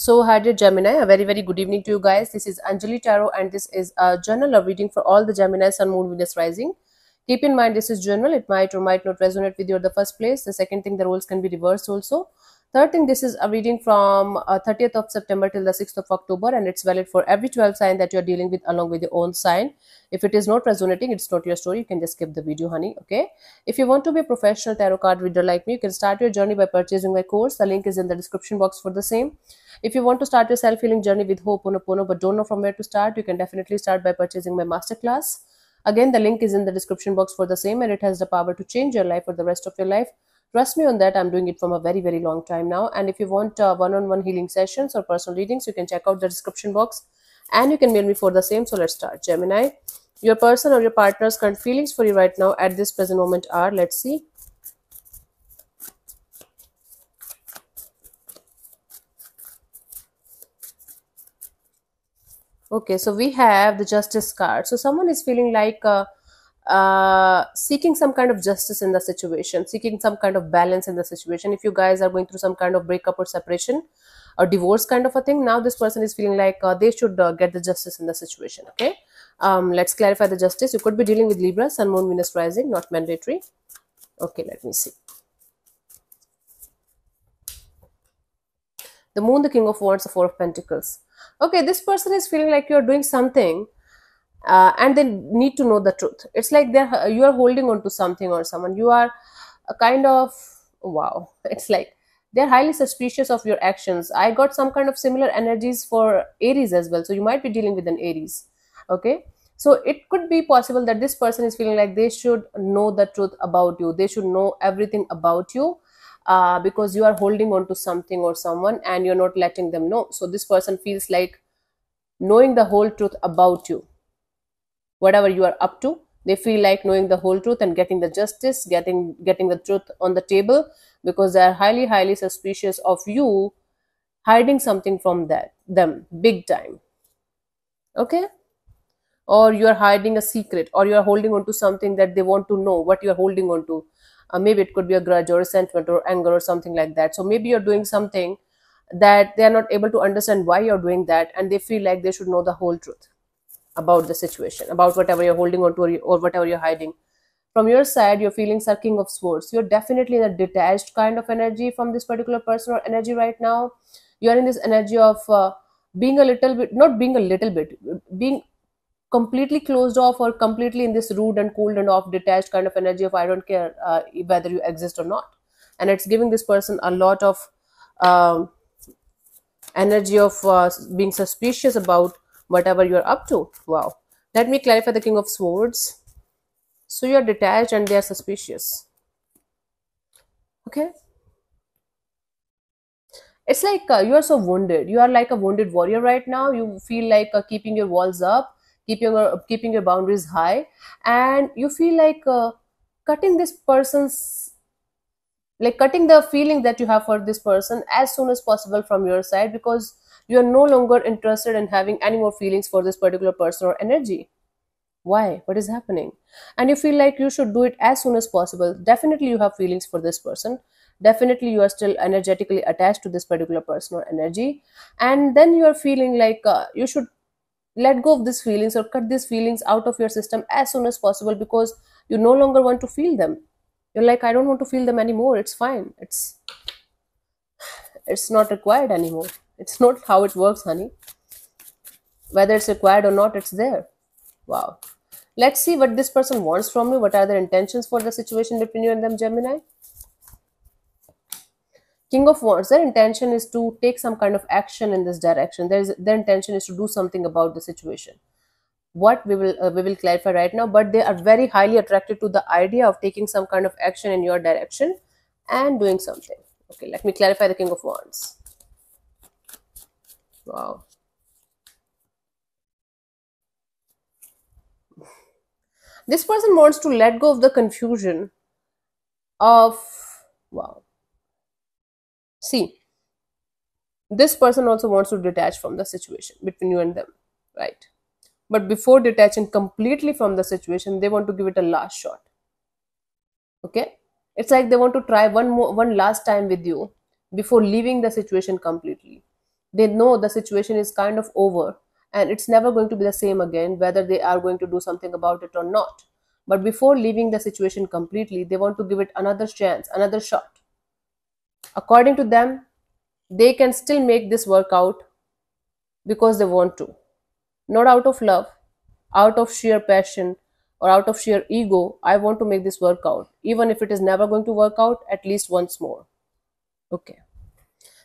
So, hi dear Gemini, a very good evening to you guys. This is Anjali Tarot, and this is a journal of reading for all the Gemini Sun, Moon, Venus, Rising. Keep in mind, this is journal. It might or might not resonate with you at the first place. The second thing, the roles can be reversed also. Third thing, this is a reading from 30th of September till the 6th of October, and it's valid for every 12 sign that you're dealing with along with your own sign. If it is not resonating, it's not your story. You can just skip the video, honey. Okay. If you want to be a professional tarot card reader like me, you can start your journey by purchasing my course. The link is in the description box for the same. If you want to start your self-healing journey with Ho'oponopono but don't know from where to start, you can definitely start by purchasing my masterclass. Again, the link is in the description box for the same, and it has the power to change your life for the rest of your life. Trust me on that. I'm doing it from a very long time now. And if you want one-on-one healing sessions or personal readings, you can check out the description box and you can mail me for the same. So let's start. Gemini, your person or your partner's current feelings for you right now at this present moment are, let's see. Okay, so we have the justice card. So someone is feeling like seeking some kind of justice in the situation, seeking some kind of balance in the situation. If you guys are going through some kind of breakup or separation or divorce kind of a thing, now this person is feeling like they should get the justice in the situation. Okay, let's clarify the justice. You could be dealing with Libra, Sun, Moon, Venus, Rising, not mandatory. Okay, let me see. The Moon, the King of Wands, the Four of Pentacles. Okay, this person is feeling like you're doing something and they need to know the truth. It's like you are holding on to something or someone. You are a kind of, wow, it's like they're highly suspicious of your actions. I got some kind of similar energies for Aries as well, so you might be dealing with an Aries. Okay, so it could be possible that this person is feeling like they should know the truth about you. They should know everything about you, because you are holding on to something or someone and you're not letting them know. So this person feels like knowing the whole truth about you, whatever you are up to. They feel like knowing the whole truth and getting the justice, getting the truth on the table, because they are highly suspicious of you hiding something from them big time. Okay, or you are hiding a secret, or you are holding on to something that they want to know what you are holding on to. Maybe it could be a grudge or a sentiment or anger or something like that. So maybe you're doing something that they are not able to understand why you're doing that, and they feel like they should know the whole truth about the situation, about whatever you're holding on to, or whatever you're hiding. From your side, your feelings are King of Swords. You're definitely in a detached kind of energy from this particular person or energy right now. You're in this energy of being a little bit, not being a little bit, being completely closed off, or completely in this rude and cold and off detached kind of energy of I don't care whether you exist or not. And it's giving this person a lot of um, energy of being suspicious about whatever you're up to. Wow. Let me clarify the King of Swords. So you're detached and they're suspicious. Okay. It's like you are so wounded. You are like a wounded warrior right now. You feel like keeping your walls up, keeping your boundaries high, and you feel like cutting this person's, like cutting the feeling that you have for this person as soon as possible from your side, because you are no longer interested in having any more feelings for this particular person or energy. Why? What is happening? And you feel like you should do it as soon as possible. Definitely you have feelings for this person. Definitely you are still energetically attached to this particular person or energy. And then you are feeling like you should let go of these feelings or cut these feelings out of your system as soon as possible, because you no longer want to feel them. You're like, I don't want to feel them anymore. It's fine. It's not required anymore. It's not how it works, honey. Whether it's required or not, it's there. Wow. Let's see what this person wants from you. What are their intentions for the situation between you and them, Gemini? King of Wands, their intention is to take some kind of action in this direction. Their intention is to do something about the situation. What we will clarify right now, but they are very highly attracted to the idea of taking some kind of action in your direction and doing something. Okay, let me clarify the King of Wands. Wow. This person wants to let go of the confusion of, wow. See, this person also wants to detach from the situation between you and them, right? But before detaching completely from the situation, they want to give it a last shot. Okay, it's like they want to try one last time with you before leaving the situation completely. They know the situation is kind of over and it's never going to be the same again, whether they are going to do something about it or not. But before leaving the situation completely, they want to give it another chance, another shot. According to them, they can still make this work out because they want to, not out of love, out of sheer passion or out of sheer ego. I want to make this work out, even if it is never going to work out, at least once more. Okay.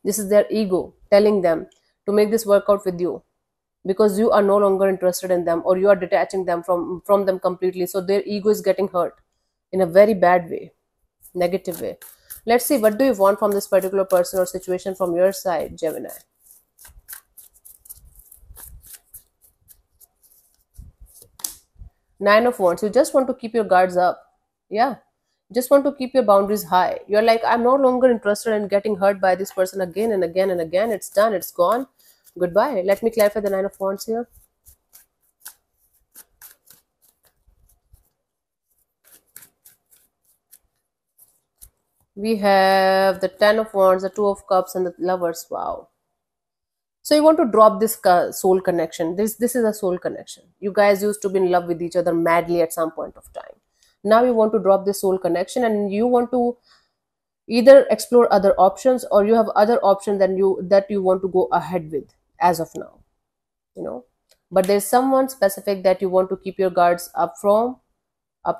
This is their ego telling them to make this work out with you because you are no longer interested in them or you are detaching them from them completely. So their ego is getting hurt in a very bad way, negative way. Let's see, what do you want from this particular person or situation from your side, Gemini? Nine of Wands. You just want to keep your guards up. Yeah. Just want to keep your boundaries high. You're like, I'm no longer interested in getting hurt by this person again and again and again. It's done. It's gone. Goodbye. Let me clarify the Nine of Wands here. We have the Ten of Wands, the Two of Cups, and the Lovers. Wow. So you want to drop this soul connection. This is a soul connection. You guys used to be in love with each other madly at some point of time. Now you want to drop this soul connection and you want to either explore other options or you have other options that you want to go ahead with as of now, you know. But there's someone specific that you want to keep your guards up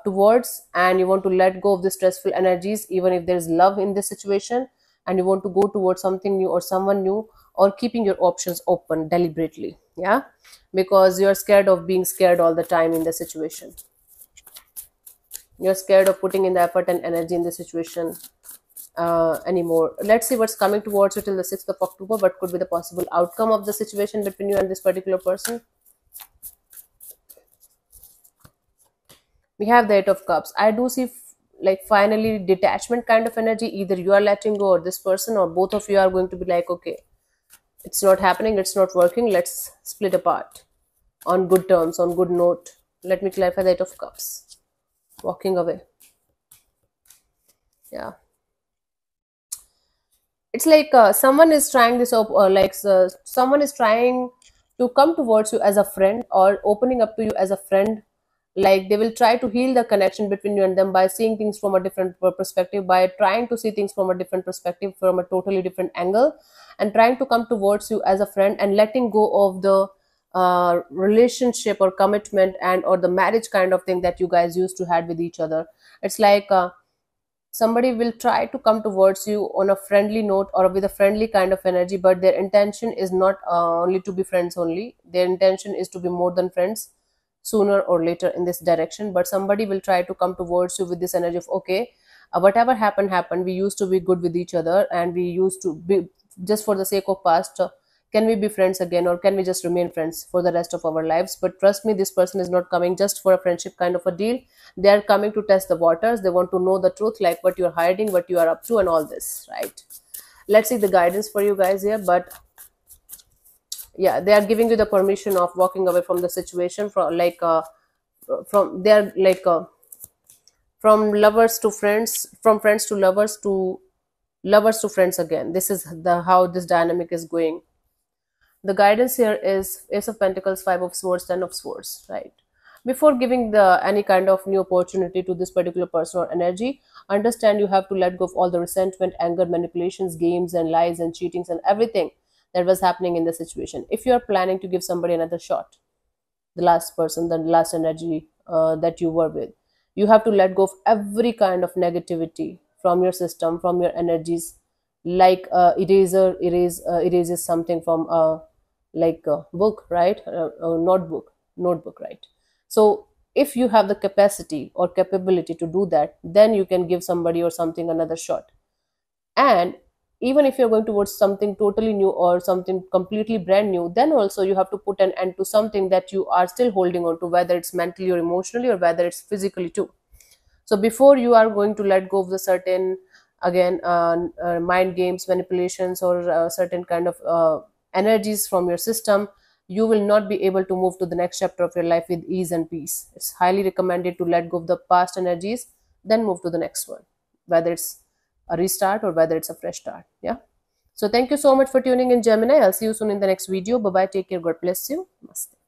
towards, and you want to let go of the stressful energies even if there's love in this situation, and you want to go towards something new or someone new, or keeping your options open deliberately. Yeah, because you're scared of being scared all the time in the situation. You're scared of putting in the effort and energy in the situation anymore. Let's see what's coming towards you till the 6th of October. What could be the possible outcome of the situation between you and this particular person? We have the Eight of Cups. I do see like finally detachment kind of energy. Either you are letting go or this person, or both of you are going to be like, okay, it's not happening, it's not working, let's split apart on good terms, on good note. Let me clarify the Eight of Cups. Walking away. Yeah. It's like someone is trying this up, or like someone is trying to come towards you as a friend or opening up to you as a friend. Like they will try to heal the connection between you and them by seeing things from a different perspective, by trying to see things from a different perspective, from a totally different angle, and trying to come towards you as a friend and letting go of the relationship or commitment and or the marriage kind of thing that you guys used to had with each other. It's like somebody will try to come towards you on a friendly note or with a friendly kind of energy, but their intention is not only to be friends only. Their intention is to be more than friends sooner or later in this direction. But somebody will try to come towards you with this energy of, okay, whatever happened, we used to be good with each other and we used to be, just for the sake of past, can we be friends again, or can we just remain friends for the rest of our lives? But trust me, this person is not coming just for a friendship kind of a deal. They are coming to test the waters. They want to know the truth, like what you're hiding, what you are up to, and all this, right? Let's see the guidance for you guys here. But yeah, they are giving you the permission of walking away from the situation, from like from they're like from lovers to friends, from friends to lovers, to lovers to friends again. This is the how this dynamic is going. The guidance here is Ace of Pentacles, Five of Swords, Ten of Swords, right? Before giving the any kind of new opportunity to this particular person or energy, understand you have to let go of all the resentment, anger, manipulations, games and lies and cheatings and everything that was happening in the situation. If you are planning to give somebody another shot, the last person, the last energy that you were with, you have to let go of every kind of negativity from your system, from your energies, like erases something from like a book, right? A notebook, right? So if you have the capacity or capability to do that, then you can give somebody or something another shot. And even if you're going towards something totally new or something completely brand new, then also you have to put an end to something that you are still holding on to, whether it's mentally or emotionally or whether it's physically too. So before you are going to let go of the certain, again, mind games, manipulations, or certain kind of energies from your system, you will not be able to move to the next chapter of your life with ease and peace. It's highly recommended to let go of the past energies, then move to the next one, whether it's a restart or whether it's a fresh start. Yeah. So thank you so much for tuning in, Gemini. I'll see you soon in the next video. Bye bye. Take care. God bless you. Namaste.